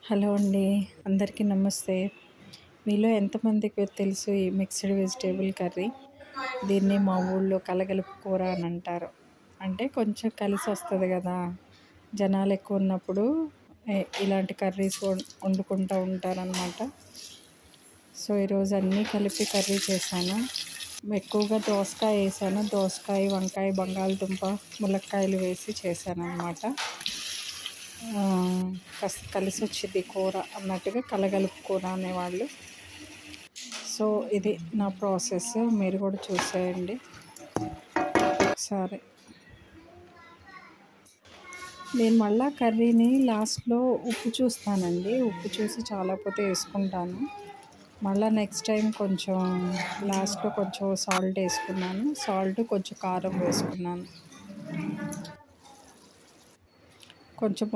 Hello అండి. అందరికీ నమస్తే. మీలో ఎంతమందికి తెలుసు ఈ మిక్స్డ్ వెజిటేబుల్ కర్రీ? దీన్ని మా ఊళ్ళో కలగలుపు కూర అని అంటారు. అంటే కొంచెం కలిసి వస్తుంది కదా! జనాలు ఎక్కువ ఉన్నప్పుడు ఇలాంటి కర్రీస్ వండుకుంటూ ఉంటారనమాట. సో ఈరోజు అన్నీ కలిపి కర్రీ చేశాను. ఎక్కువగా దోసకాయ వేసాను. దోసకాయ, వంకాయ, బంగాళదుంప, ములక్కాయలు వేసి చేశానన్నమాట. కాస్త కలిసి వచ్చింది కూర అన్నట్టుగా కలగలుపు కూర అనేవాళ్ళు. సో ఇది నా ప్రాసెస్, మీరు కూడా చూసేయండి ఒకసారి. నేను మళ్ళీ కర్రీని లాస్ట్లో ఉప్పు చూస్తానండి. ఉప్పు చూసి చాలకపోతే వేసుకుంటాను. మళ్ళీ నెక్స్ట్ టైం కొంచెం లాస్ట్లో కొంచెం సాల్ట్ వేసుకున్నాను. సాల్ట్ కొంచెం కారం వేసుకున్నాను. కొంచెం